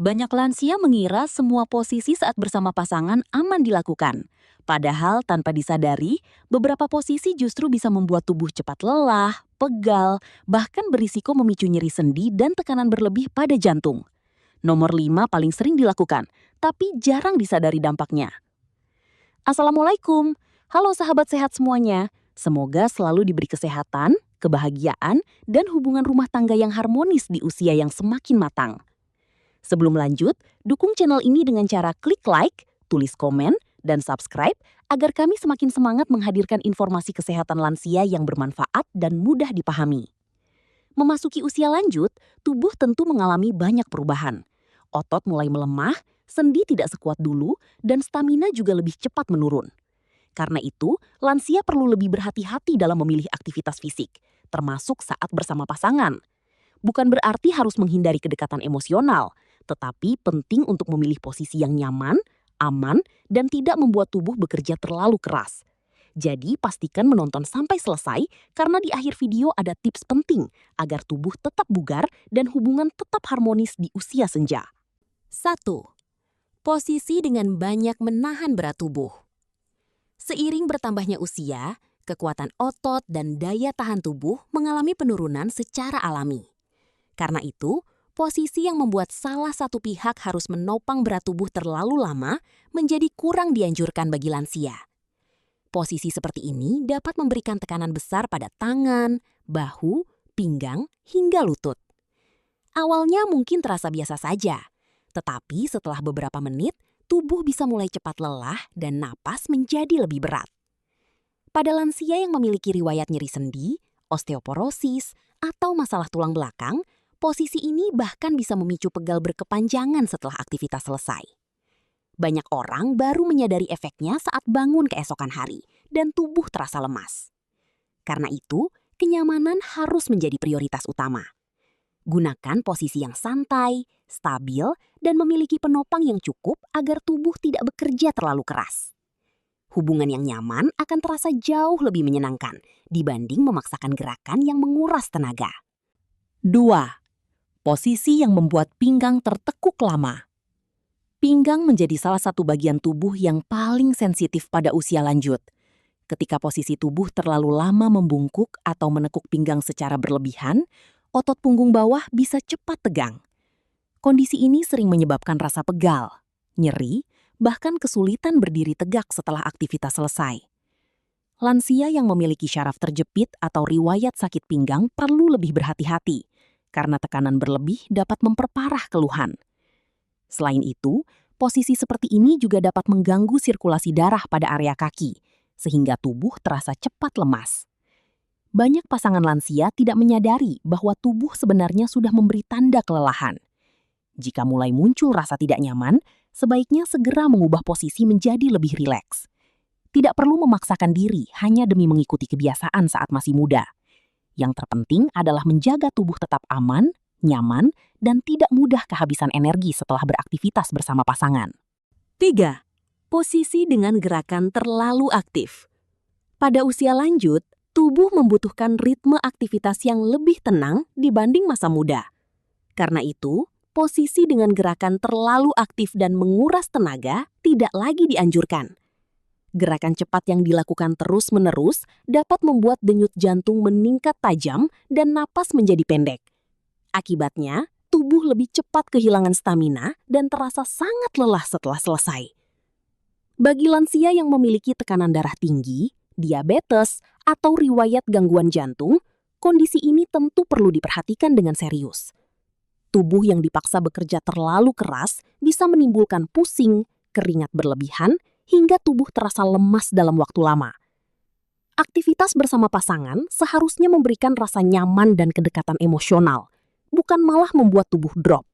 Banyak lansia mengira semua posisi saat bersama pasangan aman dilakukan. Padahal tanpa disadari, beberapa posisi justru bisa membuat tubuh cepat lelah, pegal, bahkan berisiko memicu nyeri sendi dan tekanan berlebih pada jantung. Nomor 5 paling sering dilakukan, tapi jarang disadari dampaknya. Assalamualaikum, halo sahabat sehat semuanya. Semoga selalu diberi kesehatan, kebahagiaan, dan hubungan rumah tangga yang harmonis di usia yang semakin matang. Sebelum lanjut, dukung channel ini dengan cara klik like, tulis komen, dan subscribe agar kami semakin semangat menghadirkan informasi kesehatan lansia yang bermanfaat dan mudah dipahami. Memasuki usia lanjut, tubuh tentu mengalami banyak perubahan. Otot mulai melemah, sendi tidak sekuat dulu, dan stamina juga lebih cepat menurun. Karena itu, lansia perlu lebih berhati-hati dalam memilih aktivitas fisik, termasuk saat bersama pasangan. Bukan berarti harus menghindari kedekatan emosional, tetapi penting untuk memilih posisi yang nyaman, aman, dan tidak membuat tubuh bekerja terlalu keras. Jadi pastikan menonton sampai selesai karena di akhir video ada tips penting agar tubuh tetap bugar dan hubungan tetap harmonis di usia senja. 1. Posisi dengan banyak menahan berat tubuh. Seiring bertambahnya usia, kekuatan otot dan daya tahan tubuh mengalami penurunan secara alami. Karena itu, posisi yang membuat salah satu pihak harus menopang berat tubuh terlalu lama menjadi kurang dianjurkan bagi lansia. Posisi seperti ini dapat memberikan tekanan besar pada tangan, bahu, pinggang, hingga lutut. Awalnya mungkin terasa biasa saja, tetapi setelah beberapa menit, tubuh bisa mulai cepat lelah dan napas menjadi lebih berat. Pada lansia yang memiliki riwayat nyeri sendi, osteoporosis, atau masalah tulang belakang, posisi ini bahkan bisa memicu pegal berkepanjangan setelah aktivitas selesai. Banyak orang baru menyadari efeknya saat bangun keesokan hari dan tubuh terasa lemas. Karena itu, kenyamanan harus menjadi prioritas utama. Gunakan posisi yang santai, stabil, dan memiliki penopang yang cukup agar tubuh tidak bekerja terlalu keras. Hubungan yang nyaman akan terasa jauh lebih menyenangkan dibanding memaksakan gerakan yang menguras tenaga. 2. Posisi yang membuat pinggang tertekuk lama. Pinggang menjadi salah satu bagian tubuh yang paling sensitif pada usia lanjut. Ketika posisi tubuh terlalu lama membungkuk atau menekuk pinggang secara berlebihan, otot punggung bawah bisa cepat tegang. Kondisi ini sering menyebabkan rasa pegal, nyeri, bahkan kesulitan berdiri tegak setelah aktivitas selesai. Lansia yang memiliki syaraf terjepit atau riwayat sakit pinggang perlu lebih berhati-hati, karena tekanan berlebih dapat memperparah keluhan. Selain itu, posisi seperti ini juga dapat mengganggu sirkulasi darah pada area kaki, sehingga tubuh terasa cepat lemas. Banyak pasangan lansia tidak menyadari bahwa tubuh sebenarnya sudah memberi tanda kelelahan. Jika mulai muncul rasa tidak nyaman, sebaiknya segera mengubah posisi menjadi lebih rileks. Tidak perlu memaksakan diri hanya demi mengikuti kebiasaan saat masih muda. Yang terpenting adalah menjaga tubuh tetap aman, nyaman, dan tidak mudah kehabisan energi setelah beraktivitas bersama pasangan. 3. Posisi dengan gerakan terlalu aktif. Pada usia lanjut, tubuh membutuhkan ritme aktivitas yang lebih tenang dibanding masa muda. Karena itu, posisi dengan gerakan terlalu aktif dan menguras tenaga tidak lagi dianjurkan. Gerakan cepat yang dilakukan terus-menerus dapat membuat denyut jantung meningkat tajam dan napas menjadi pendek. Akibatnya, tubuh lebih cepat kehilangan stamina dan terasa sangat lelah setelah selesai. Bagi lansia yang memiliki tekanan darah tinggi, diabetes, atau riwayat gangguan jantung, kondisi ini tentu perlu diperhatikan dengan serius. Tubuh yang dipaksa bekerja terlalu keras bisa menimbulkan pusing, keringat berlebihan, hingga tubuh terasa lemas dalam waktu lama. Aktivitas bersama pasangan seharusnya memberikan rasa nyaman dan kedekatan emosional, bukan malah membuat tubuh drop.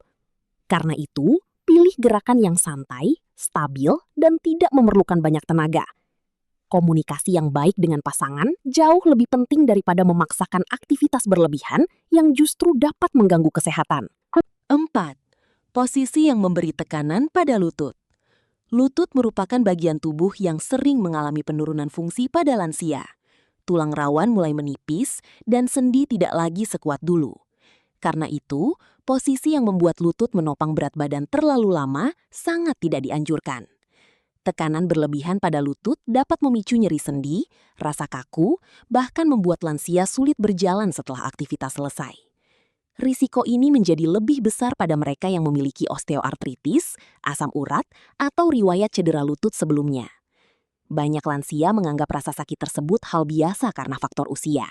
Karena itu, pilih gerakan yang santai, stabil, dan tidak memerlukan banyak tenaga. Komunikasi yang baik dengan pasangan jauh lebih penting daripada memaksakan aktivitas berlebihan yang justru dapat mengganggu kesehatan. 4. Posisi yang memberi tekanan pada lutut. Lutut merupakan bagian tubuh yang sering mengalami penurunan fungsi pada lansia. Tulang rawan mulai menipis dan sendi tidak lagi sekuat dulu. Karena itu, posisi yang membuat lutut menopang berat badan terlalu lama sangat tidak dianjurkan. Tekanan berlebihan pada lutut dapat memicu nyeri sendi, rasa kaku, bahkan membuat lansia sulit berjalan setelah aktivitas selesai. Risiko ini menjadi lebih besar pada mereka yang memiliki osteoartritis, asam urat, atau riwayat cedera lutut sebelumnya. Banyak lansia menganggap rasa sakit tersebut hal biasa karena faktor usia.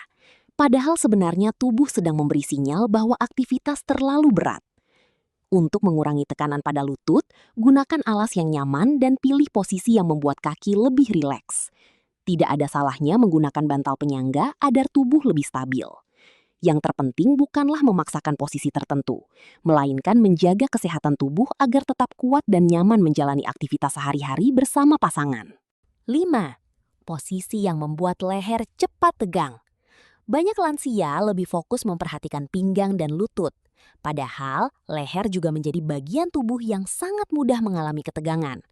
Padahal sebenarnya tubuh sedang memberi sinyal bahwa aktivitas terlalu berat. Untuk mengurangi tekanan pada lutut, gunakan alas yang nyaman dan pilih posisi yang membuat kaki lebih rileks. Tidak ada salahnya menggunakan bantal penyangga agar tubuh lebih stabil. Yang terpenting bukanlah memaksakan posisi tertentu, melainkan menjaga kesehatan tubuh agar tetap kuat dan nyaman menjalani aktivitas sehari-hari bersama pasangan. 5. Posisi yang membuat leher cepat tegang. Banyak lansia lebih fokus memperhatikan pinggang dan lutut. Padahal, leher juga menjadi bagian tubuh yang sangat mudah mengalami ketegangan.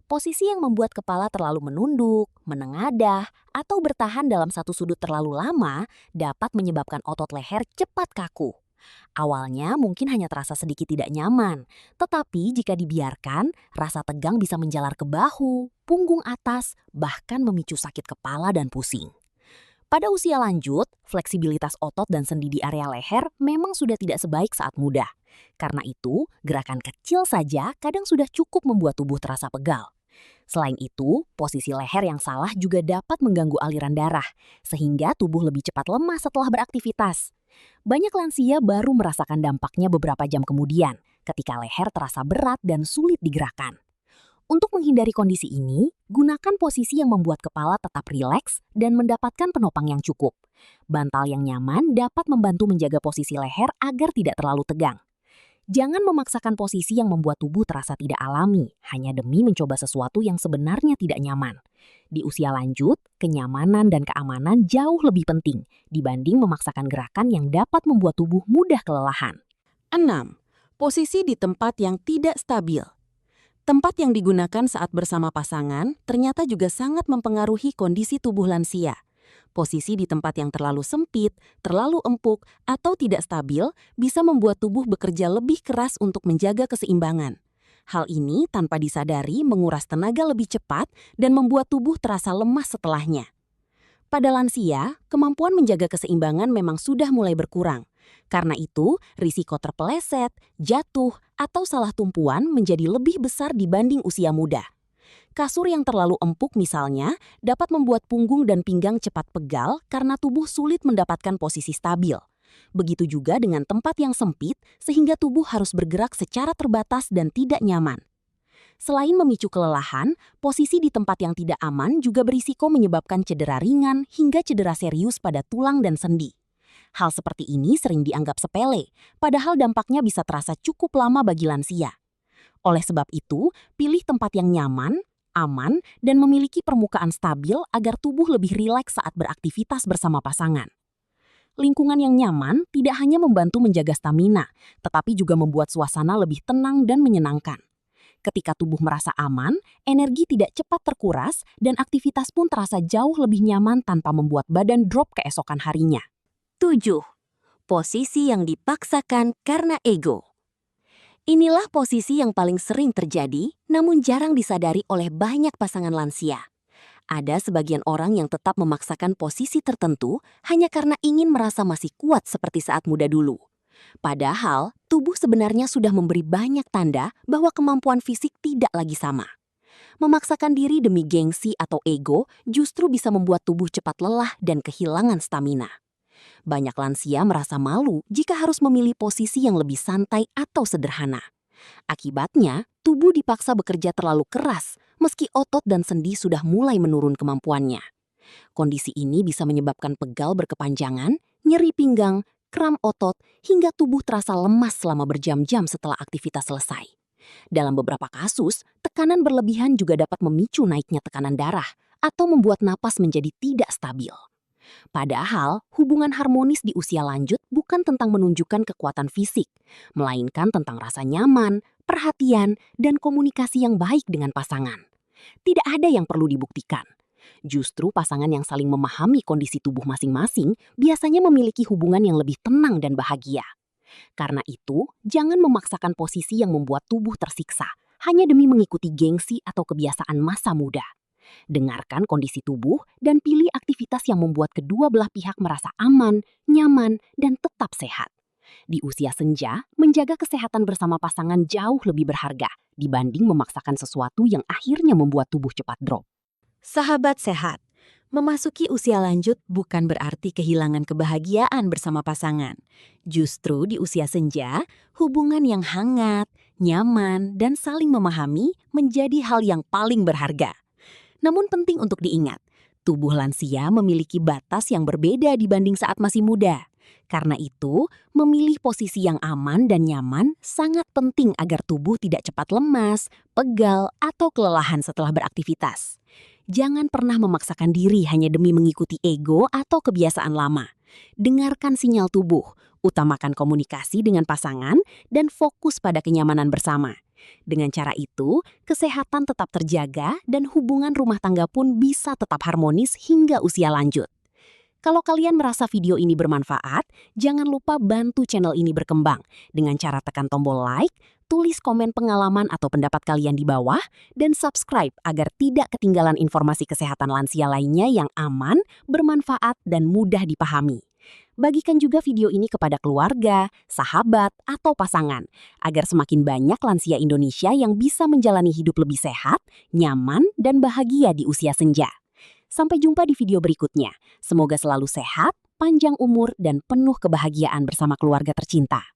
Posisi yang membuat kepala terlalu menunduk, menengadah, atau bertahan dalam satu sudut terlalu lama dapat menyebabkan otot leher cepat kaku. Awalnya mungkin hanya terasa sedikit tidak nyaman, tetapi jika dibiarkan, rasa tegang bisa menjalar ke bahu, punggung atas, bahkan memicu sakit kepala dan pusing. Pada usia lanjut, fleksibilitas otot dan sendi di area leher memang sudah tidak sebaik saat muda. Karena itu, gerakan kecil saja kadang sudah cukup membuat tubuh terasa pegal. Selain itu, posisi leher yang salah juga dapat mengganggu aliran darah, sehingga tubuh lebih cepat lemah setelah beraktivitas. Banyak lansia baru merasakan dampaknya beberapa jam kemudian, ketika leher terasa berat dan sulit digerakkan. Untuk menghindari kondisi ini, gunakan posisi yang membuat kepala tetap rileks dan mendapatkan penopang yang cukup. Bantal yang nyaman dapat membantu menjaga posisi leher agar tidak terlalu tegang. Jangan memaksakan posisi yang membuat tubuh terasa tidak alami, hanya demi mencoba sesuatu yang sebenarnya tidak nyaman. Di usia lanjut, kenyamanan dan keamanan jauh lebih penting dibanding memaksakan gerakan yang dapat membuat tubuh mudah kelelahan. 6. Posisi di tempat yang tidak stabil. Tempat yang digunakan saat bersama pasangan ternyata juga sangat mempengaruhi kondisi tubuh lansia. Posisi di tempat yang terlalu sempit, terlalu empuk, atau tidak stabil bisa membuat tubuh bekerja lebih keras untuk menjaga keseimbangan. Hal ini tanpa disadari menguras tenaga lebih cepat dan membuat tubuh terasa lemah setelahnya. Pada lansia, kemampuan menjaga keseimbangan memang sudah mulai berkurang. Karena itu, risiko terpeleset, jatuh, atau salah tumpuan menjadi lebih besar dibanding usia muda. Kasur yang terlalu empuk misalnya dapat membuat punggung dan pinggang cepat pegal karena tubuh sulit mendapatkan posisi stabil. Begitu juga dengan tempat yang sempit sehingga tubuh harus bergerak secara terbatas dan tidak nyaman. Selain memicu kelelahan, posisi di tempat yang tidak aman juga berisiko menyebabkan cedera ringan hingga cedera serius pada tulang dan sendi. Hal seperti ini sering dianggap sepele, padahal dampaknya bisa terasa cukup lama bagi lansia. Oleh sebab itu, pilih tempat yang nyaman, aman, dan memiliki permukaan stabil agar tubuh lebih rileks saat beraktivitas bersama pasangan. Lingkungan yang nyaman tidak hanya membantu menjaga stamina, tetapi juga membuat suasana lebih tenang dan menyenangkan. Ketika tubuh merasa aman, energi tidak cepat terkuras dan aktivitas pun terasa jauh lebih nyaman tanpa membuat badan drop keesokan harinya. 7. Posisi yang dipaksakan karena ego. Inilah posisi yang paling sering terjadi, namun jarang disadari oleh banyak pasangan lansia. Ada sebagian orang yang tetap memaksakan posisi tertentu hanya karena ingin merasa masih kuat seperti saat muda dulu. Padahal, tubuh sebenarnya sudah memberi banyak tanda bahwa kemampuan fisik tidak lagi sama. Memaksakan diri demi gengsi atau ego justru bisa membuat tubuh cepat lelah dan kehilangan stamina. Banyak lansia merasa malu jika harus memilih posisi yang lebih santai atau sederhana. Akibatnya, tubuh dipaksa bekerja terlalu keras, meski otot dan sendi sudah mulai menurun kemampuannya. Kondisi ini bisa menyebabkan pegal berkepanjangan, nyeri pinggang, kram otot, hingga tubuh terasa lemas selama berjam-jam setelah aktivitas selesai. Dalam beberapa kasus, tekanan berlebihan juga dapat memicu naiknya tekanan darah atau membuat napas menjadi tidak stabil. Padahal, hubungan harmonis di usia lanjut bukan tentang menunjukkan kekuatan fisik, melainkan tentang rasa nyaman, perhatian, dan komunikasi yang baik dengan pasangan. Tidak ada yang perlu dibuktikan. Justru pasangan yang saling memahami kondisi tubuh masing-masing biasanya memiliki hubungan yang lebih tenang dan bahagia. Karena itu, jangan memaksakan posisi yang membuat tubuh tersiksa, hanya demi mengikuti gengsi atau kebiasaan masa muda. Dengarkan kondisi tubuh dan pilih aktivitas yang membuat kedua belah pihak merasa aman, nyaman, dan tetap sehat. Di usia senja, menjaga kesehatan bersama pasangan jauh lebih berharga dibanding memaksakan sesuatu yang akhirnya membuat tubuh cepat drop. Sahabat sehat, memasuki usia lanjut bukan berarti kehilangan kebahagiaan bersama pasangan. Justru di usia senja, hubungan yang hangat, nyaman, dan saling memahami menjadi hal yang paling berharga. Namun penting untuk diingat, tubuh lansia memiliki batas yang berbeda dibanding saat masih muda. Karena itu, memilih posisi yang aman dan nyaman sangat penting agar tubuh tidak cepat lemas, pegal, atau kelelahan setelah beraktivitas. Jangan pernah memaksakan diri hanya demi mengikuti ego atau kebiasaan lama. Dengarkan sinyal tubuh, utamakan komunikasi dengan pasangan, dan fokus pada kenyamanan bersama. Dengan cara itu, kesehatan tetap terjaga dan hubungan rumah tangga pun bisa tetap harmonis hingga usia lanjut. Kalau kalian merasa video ini bermanfaat, jangan lupa bantu channel ini berkembang dengan cara tekan tombol like, tulis komen pengalaman atau pendapat kalian di bawah, dan subscribe agar tidak ketinggalan informasi kesehatan lansia lainnya yang aman, bermanfaat, dan mudah dipahami. Bagikan juga video ini kepada keluarga, sahabat, atau pasangan, agar semakin banyak lansia Indonesia yang bisa menjalani hidup lebih sehat, nyaman, dan bahagia di usia senja. Sampai jumpa di video berikutnya. Semoga selalu sehat, panjang umur, dan penuh kebahagiaan bersama keluarga tercinta.